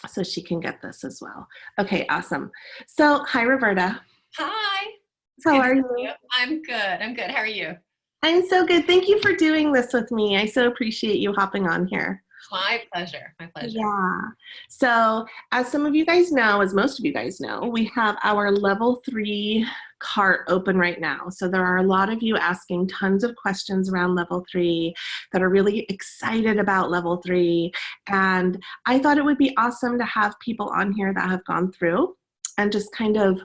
so she can get this as well. Okay, awesome. So hi, Roberta. Hi. It's How good to are see you? you. I'm good. I'm good. How are you? I'm so good. Thank you for doing this with me. I so appreciate you hopping on here. My pleasure. My pleasure. Yeah. So, as some of you guys know, as most of you guys know, we have our level 3 cart open right now. So, there are a lot of you asking tons of questions around level 3 that are really excited about level 3. And I thought it would be awesome to have people on here that have gone through and just kind of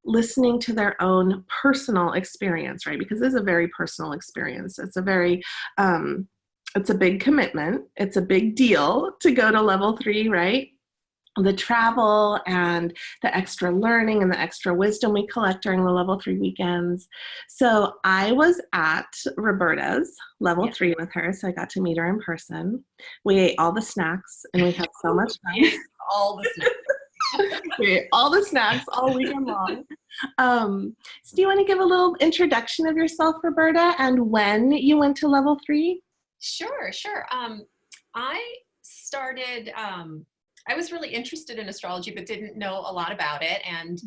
listening to their own personal experience, right? Because this is a very personal experience. It's a big commitment. It's a big deal to go to level 3, right? The travel and the extra learning and the extra wisdom we collect during the level 3 weekends. So I was at Roberta's level Yeah. 3 with her, so I got to meet her in person. We ate all the snacks and we had so much fun. It's all the snacks. We ate all the snacks all weekend long. So do you want to give a little introduction of yourself, Roberta, and when you went to level 3? Sure, sure. I started, I was really interested in astrology, but didn't know a lot about it, and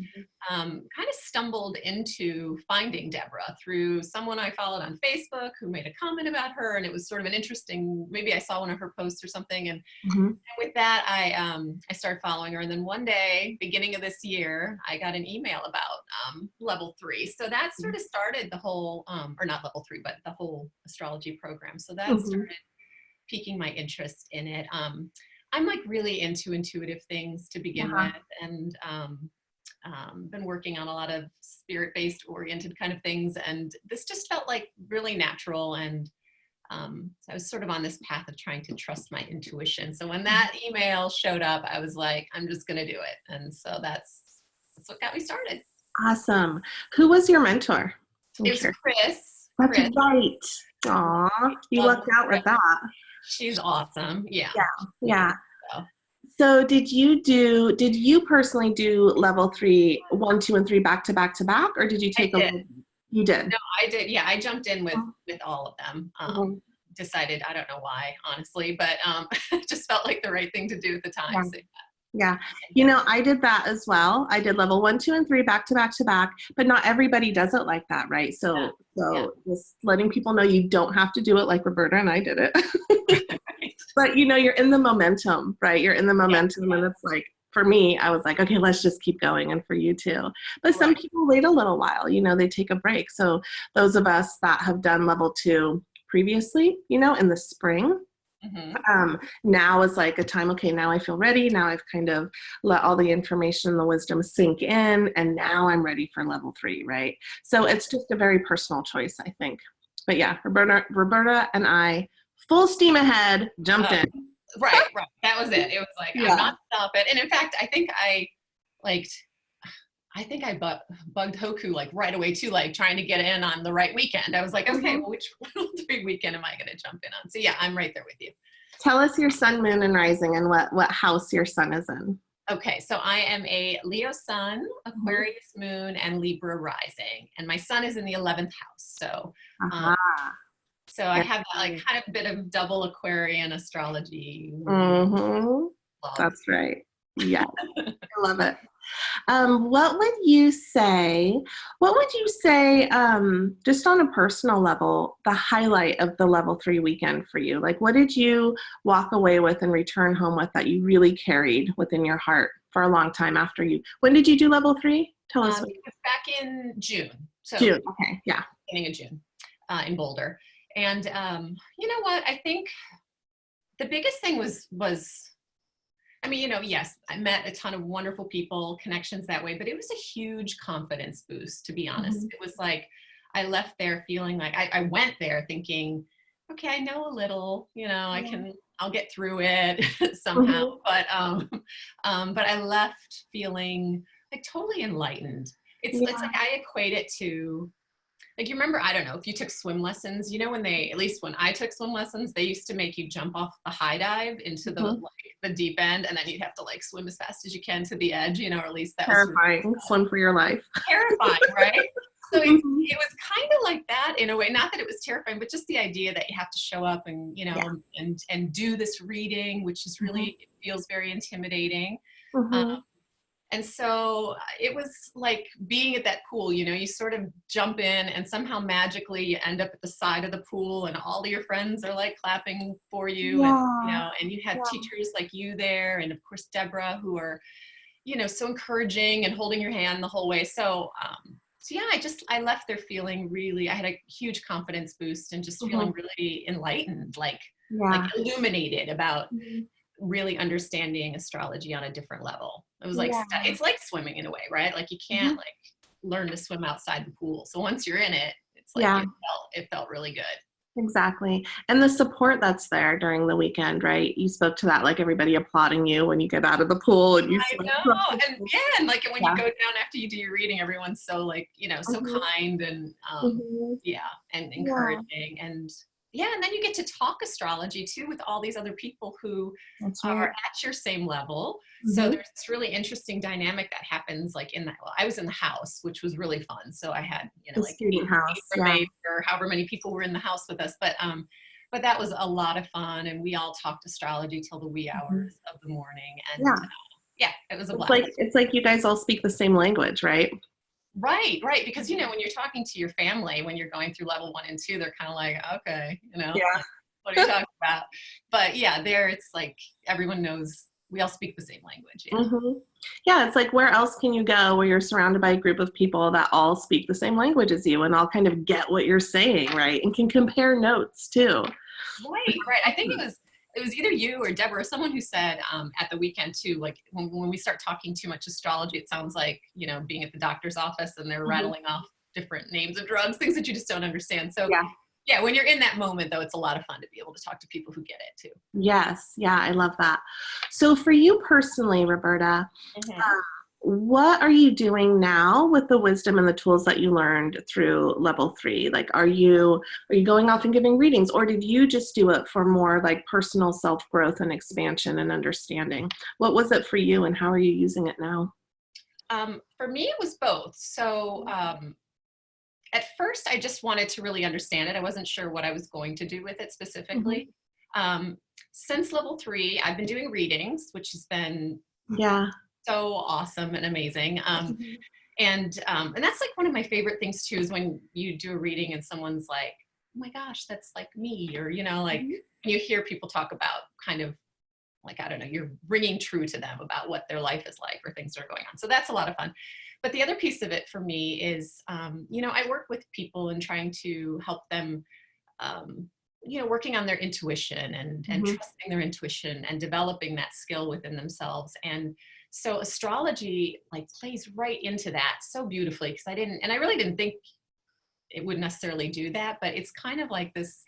kind of stumbled into finding Debra through someone I followed on Facebook who made a comment about her, and it was sort of an interesting, maybe I saw one of her posts or something, and Mm-hmm. with that, I started following her, and then one day, beginning of this year, I got an email about level 3. So that sort of started the whole, or not level 3, but the whole astrology program. So that Mm-hmm. started piquing my interest in it. I'm like really into intuitive things to begin Yeah. with, and been working on a lot of spirit-based oriented kind of things, and this just felt like really natural, and so I was sort of on this path of trying to trust my intuition. So when that email showed up, I was like, I'm just going to do it. And so that's what got me started. Awesome. Who was your mentor? I'm It was sure. Chris. That's Chris. right. Aw, you lucked Lovely out Chris. with that. She's awesome. Yeah. Yeah, Yeah. yeah. So So did you personally do level 3, 1, 2, and 3 back to back to back, or did you I take a did. little, you did? No, I did. Yeah. I jumped in with all of them. Mhm. Decided, I don't know why, honestly, but it just felt like the right thing to do at the time. Yeah. So Yeah. yeah. I did that as well. I did level 1, 2, and 3 back to back to back, but not everybody does it like that, right? So, Yeah. so just letting people know you don't have to do it like Roberta and I did it. Right. But you're in the momentum, right? You're in the Yeah. momentum, and it's like, for me, I was like, okay, let's just keep going, and for you too. But some Right. people wait a little while, they take a break. So those of us that have done level 2 previously, in the spring, Hmm. now is like a time, okay, now I feel ready. Now I've kind of let all the information and the wisdom sink in, and now I'm ready for level 3, right? So Yeah. it's just a very personal choice, I think. But yeah, Roberta and I, full steam ahead, jumped Uh, in. right, right. That was it. It was like, I'm Yeah. not stopping. And in fact, liked, I think I bugged Hoku like right away too, like trying to get in on the right weekend. I was like, okay, Mhm. well, which 3 weekend am I going to jump in on? So yeah, I'm right there with you. Tell us your sun, moon, and rising, and what house your sun is in. Okay, so I am a Leo sun, Mhm. Aquarius moon, and Libra rising, and my sun is in the 11th house. Um, Aha. so I have that like kind of bit of double Aquarian astrology Mm-hmm. love. That's right. Yeah, I love it. What would you say? What would you say, just on a personal level, the highlight of the level 3 weekend for you? Like, what did you walk away with and return home with that you really carried within your heart for a long time after you? When did you do level 3? Tell us. It was back in June, so June. Okay. Yeah. beginning of June, in Boulder. And you know what? I think the biggest thing was I mean, yes, I met a ton of wonderful people, connections that way, but it was a huge confidence boost, to be honest. Mm-hmm. It was like I left there feeling like I went there thinking, okay, I know a little, I'll get through it somehow. Mm-hmm. But I left feeling like totally enlightened. It's Yeah. like I equate it to, like, you remember, I don't know if you took swim lessons, at least when I took swim lessons, they used to make you jump off the high dive into Mm-hmm. the deep end, and then you'd have to like swim as fast as you can to the edge, or at least that was sort of Terrifying. Swim for your life. terrifying, right? So it was kind of like that in a way, not that it was terrifying, but just the idea that you have to show up and, you know, and do this reading, which is really, it feels very intimidating. And so it was like being at that pool, you know, you sort of jump in and somehow magically you end up at the side of the pool and all of your friends are like clapping for you. And, you know, and you had teachers like you there. And of course, Debra, who are, you know, so encouraging and holding your hand the whole way. So, so yeah, I left there feeling really, I had a huge confidence boost and just feeling really enlightened, like illuminated about really understanding astrology on a different level. It was like, it's like swimming in a way, right? Like you can't like learn to swim outside the pool. So once you're in it, it's like it felt really good. Exactly. And the support that's there during the weekend, right? You spoke to that, like everybody applauding you when you get out of the pool and you I know. And like when you go down after you do your reading, everyone's so like, you know, so kind and and encouraging. And and then you get to talk astrology too with all these other people who are at your same level. So there's this really interesting dynamic that happens like I was in the house, which was really fun. So I had, you know, like student house, or however many people were in the house with us. But that was a lot of fun. And we all talked astrology till the wee hours of the morning. And it was a blast. It's like you guys all speak the same language, right? Right. Because, you know, when you're talking to your family, when you're going through level 1 and 2, they're kind of like, okay, you know, what are you talking about? But there it's like everyone knows, we all speak the same language. Yeah, it's like, where else can you go where you're surrounded by a group of people that all speak the same language as you and all kind of get what you're saying, right? And can compare notes too. Right. I think it was either you or Debra, someone who said at the weekend too, like when we start talking too much astrology, it sounds like, you know, being at the doctor's office and they're rattling off different names of drugs, things that you just don't understand. So when you're in that moment though, it's a lot of fun to be able to talk to people who get it too. Yes. Yeah, I love that. So for you personally, Roberta, what are you doing now with the wisdom and the tools that you learned through level 3? Like, are you going off and giving readings, or did you just do it for more like personal self-growth and expansion and understanding? What was it for you and how are you using it now? For me, it was both. So at first I just wanted to really understand it. I wasn't sure what I was going to do with it specifically. Since level 3, I've been doing readings, which has been so awesome and amazing. And that's like one of my favorite things too, is when you do a reading and someone's like, oh my gosh, that's like me. Or, you know, like you hear people talk about kind of like, I don't know, you're ringing true to them about what their life is like or things that are going on. So that's a lot of fun. But the other piece of it for me is, you know, I work with people and trying to help them, you know, working on their intuition and trusting their intuition and developing that skill within themselves. And so astrology like plays right into that so beautifully, because I really didn't think it would necessarily do that, but it's kind of like this,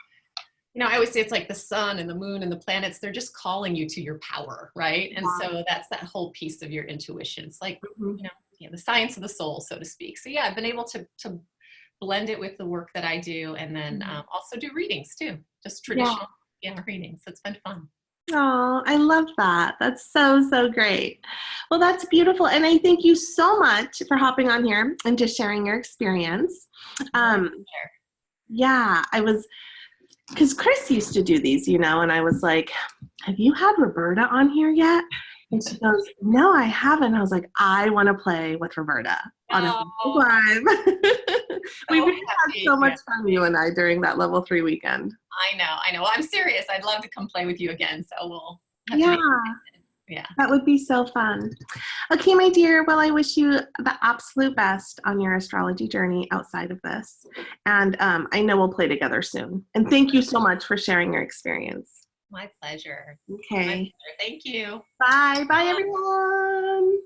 you know, I always say it's like the sun and the moon and the planets, they're just calling you to your power, right? And so that's that whole piece of your intuition. It's like, you know, the science of the soul, so to speak. So yeah, I've been able to blend it with the work that I do, and then also do readings too, just traditional readings. So it's been fun. Oh, I love that. That's so great. Well, that's beautiful. And I thank you so much for hopping on here and just sharing your experience. Yeah, because Chris used to do these, you know, and I was like, have you had Roberta on here yet? And she goes, no, I haven't. I was like, I want to play with Roberta on a live. We really had so much fun, you and I, during that level 3 weekend. I know. Well, I'm serious. I'd love to come play with you again. So we'll have to that would be so fun. Okay, my dear. Well, I wish you the absolute best on your astrology journey outside of this. And I know we'll play together soon. And thank you so much for sharing your experience. My pleasure. Okay. Thank you. Bye, everyone.